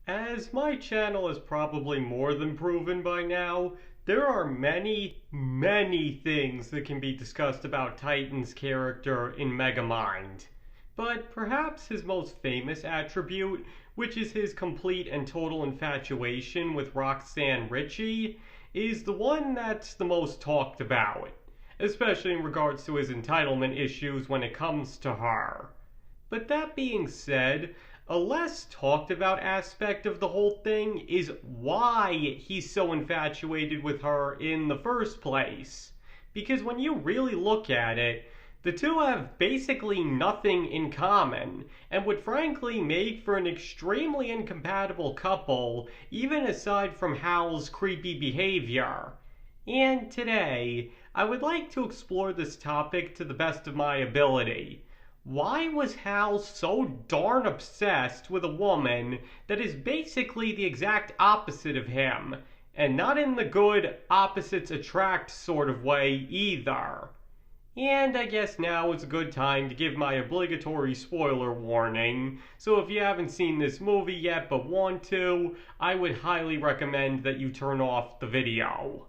As my channel is probably more than proven by now, there are many things that can be discussed about Titan's character in Megamind. But perhaps his most famous attribute, which is his complete and total infatuation with Roxanne Ritchi, is the one that's the most talked about, especially in regards to his entitlement issues when it comes to her. But that being said, a less talked about aspect of the whole thing is why he's so infatuated with her in the first place. Because when you really look at it, the two have basically nothing in common, and would frankly make for an extremely incompatible couple, even aside from Hal's creepy behavior. And today, I would like to explore this topic to the best of my ability. Why was Hal so darn obsessed with a woman that is basically the exact opposite of him, and not in the good opposites attract sort of way either? And I guess now is a good time to give my obligatory spoiler warning, so if you haven't seen this movie yet but want to, I would highly recommend that you turn off the video.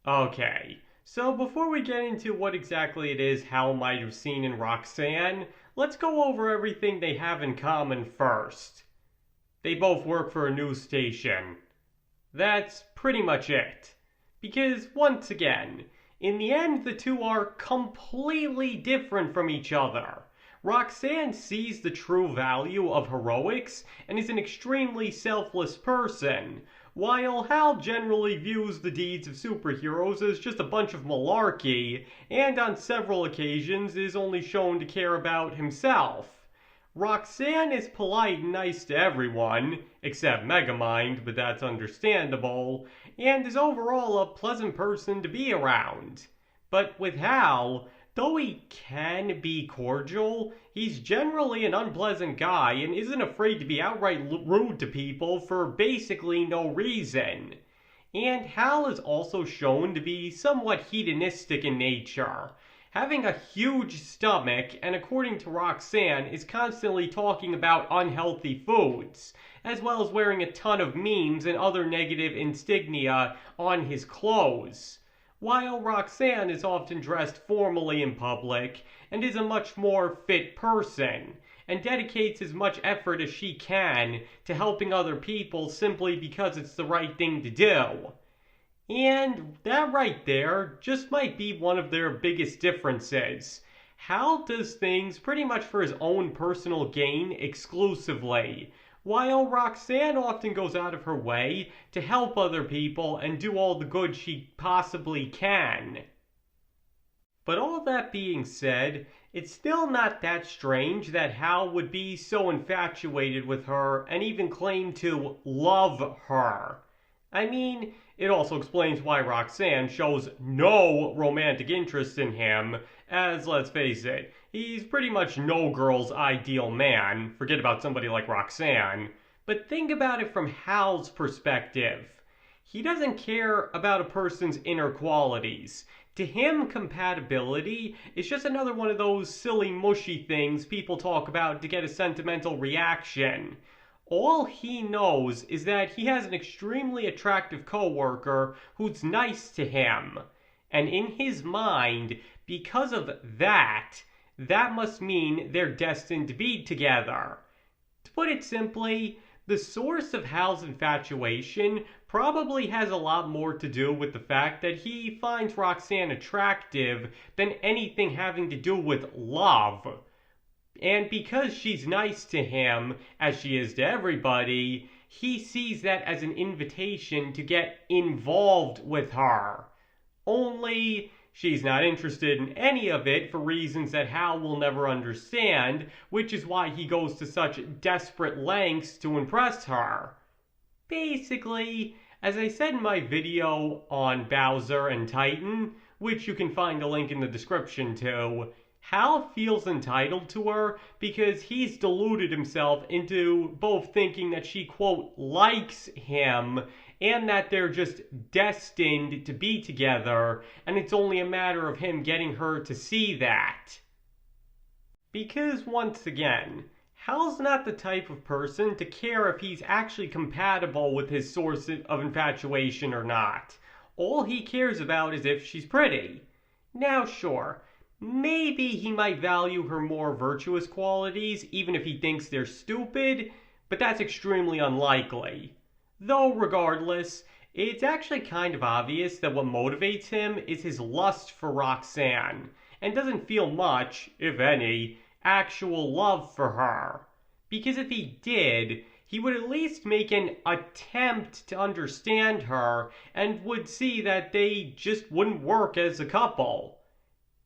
Okay. So before we get into what exactly it is Hal might have seen in Roxanne, let's go over everything they have in common first. They both work for a news station. That's pretty much it. Because, once again, in the end the two are completely different from each other. Roxanne sees the true value of heroics and is an extremely selfless person, while Hal generally views the deeds of superheroes as just a bunch of malarkey, and on several occasions is only shown to care about himself. Roxanne is polite and nice to everyone, except Megamind, but that's understandable, and is overall a pleasant person to be around. But with Hal, though he can be cordial, he's generally an unpleasant guy and isn't afraid to be outright rude to people for basically no reason. And Hal is also shown to be somewhat hedonistic in nature, having a huge stomach, and according to Roxanne, is constantly talking about unhealthy foods, as well as wearing a ton of memes and other negative insignia on his clothes. While Roxanne is often dressed formally in public and is a much more fit person, and dedicates as much effort as she can to helping other people simply because it's the right thing to do. And that right there just might be one of their biggest differences. Hal does things pretty much for his own personal gain exclusively, while Roxanne often goes out of her way to help other people and do all the good she possibly can. But all that being said, it's still not that strange that Hal would be so infatuated with her and even claim to love her. I mean, it also explains why Roxanne shows no romantic interest in him, as, let's face it, he's pretty much no girl's ideal man, forget about somebody like Roxanne. But think about it from Hal's perspective. He doesn't care about a person's inner qualities. To him, compatibility is just another one of those silly mushy things people talk about to get a sentimental reaction. All he knows is that he has an extremely attractive coworker who's nice to him. And in his mind, because of that, that must mean they're destined to be together. To put it simply, the source of Hal's infatuation probably has a lot more to do with the fact that he finds Roxanne attractive than anything having to do with love. And because she's nice to him, as she is to everybody, he sees that as an invitation to get involved with her. Only, she's not interested in any of it for reasons that Hal will never understand, which is why he goes to such desperate lengths to impress her. Basically, as I said in my video on Bowser and Titan, which you can find a link in the description to, Hal feels entitled to her because he's deluded himself into both thinking that she, quote, likes him, and that they're just destined to be together, and it's only a matter of him getting her to see that. Because, once again, Hal's not the type of person to care if he's actually compatible with his source of infatuation or not. All he cares about is if she's pretty. Now, sure, maybe he might value her more virtuous qualities even if he thinks they're stupid, but that's extremely unlikely. Though, regardless, it's actually kind of obvious that what motivates him is his lust for Roxanne, and doesn't feel much, if any, actual love for her. Because if he did, he would at least make an attempt to understand her and would see that they just wouldn't work as a couple.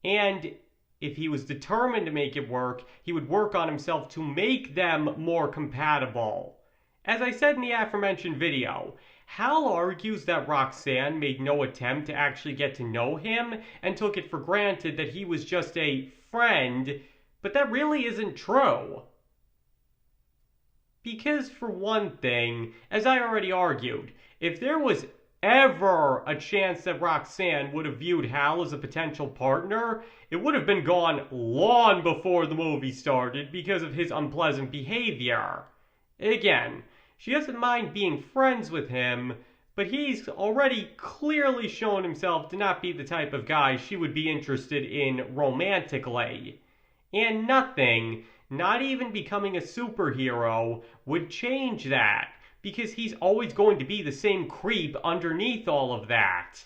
And if he was determined to make it work, he would work on himself to make them more compatible. As I said in the aforementioned video, Hal argues that Roxanne made no attempt to actually get to know him and took it for granted that he was just a friend, but that really isn't true. Because for one thing, as I already argued, if there was ever a chance that Roxanne would have viewed Hal as a potential partner, it would have been gone long before the movie started because of his unpleasant behavior. Again, she doesn't mind being friends with him, but he's already clearly shown himself to not be the type of guy she would be interested in romantically. And nothing, not even becoming a superhero, would change that, because he's always going to be the same creep underneath all of that.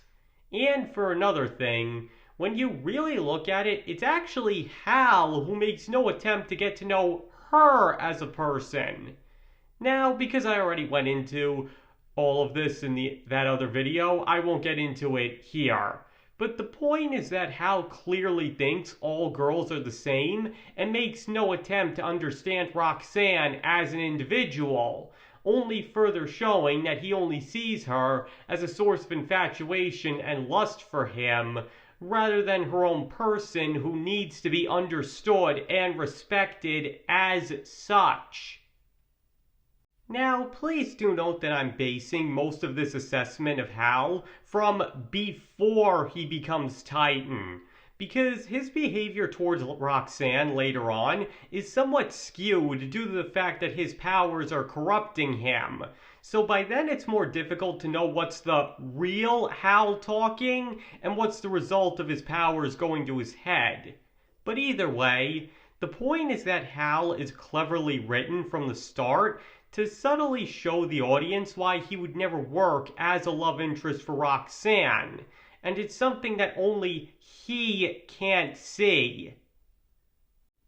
And for another thing, when you really look at it, it's actually Hal who makes no attempt to get to know her as a person. Now, because I already went into all of this in that other video, I won't get into it here. But the point is that Hal clearly thinks all girls are the same and makes no attempt to understand Roxanne as an individual, only further showing that he only sees her as a source of infatuation and lust for him, rather than her own person who needs to be understood and respected as such. Now, please do note that I'm basing most of this assessment of Hal from before he becomes Titan, because his behavior towards Roxanne later on is somewhat skewed due to the fact that his powers are corrupting him. So by then it's more difficult to know what's the real Hal talking and what's the result of his powers going to his head. But either way, the point is that Hal is cleverly written from the start to subtly show the audience why he would never work as a love interest for Roxanne, and it's something that only he can't see.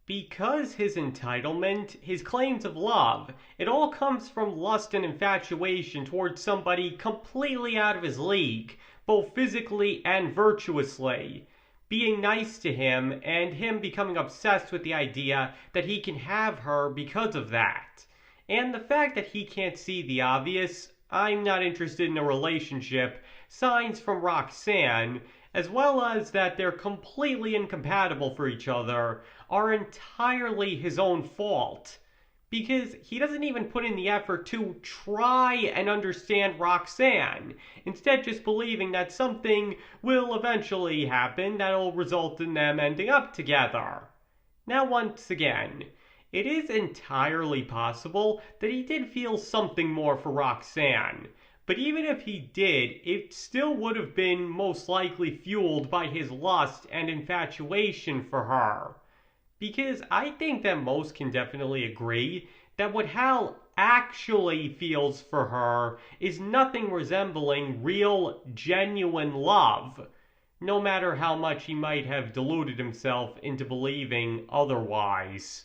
Because his entitlement, his claims of love, it all comes from lust and infatuation towards somebody completely out of his league, both physically and virtuously, being nice to him and him becoming obsessed with the idea that he can have her because of that. And the fact that he can't see the obvious, I'm not interested in a relationship, signs from Roxanne, as well as that they're completely incompatible for each other, are entirely his own fault. Because he doesn't even put in the effort to try and understand Roxanne, instead just believing that something will eventually happen that'll result in them ending up together. Now once again, it is entirely possible that he did feel something more for Roxanne, but even if he did, it still would have been most likely fueled by his lust and infatuation for her. Because I think that most can definitely agree that what Hal actually feels for her is nothing resembling real, genuine love, no matter how much he might have deluded himself into believing otherwise.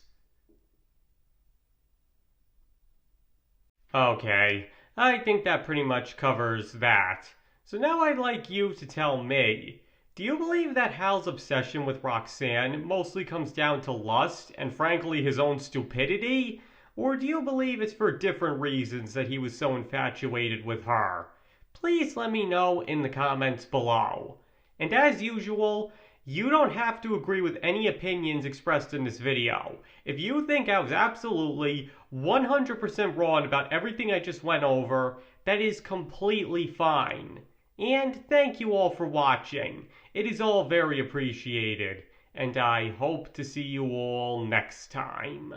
Okay, I think that pretty much covers that. So now I'd like you to tell me, do you believe that Hal's obsession with Roxanne mostly comes down to lust and frankly his own stupidity? Or do you believe it's for different reasons that he was so infatuated with her? Please let me know in the comments below. And as usual, you don't have to agree with any opinions expressed in this video. If you think I was absolutely 100% wrong about everything I just went over, that is completely fine. And thank you all for watching. It is all very appreciated. And I hope to see you all next time.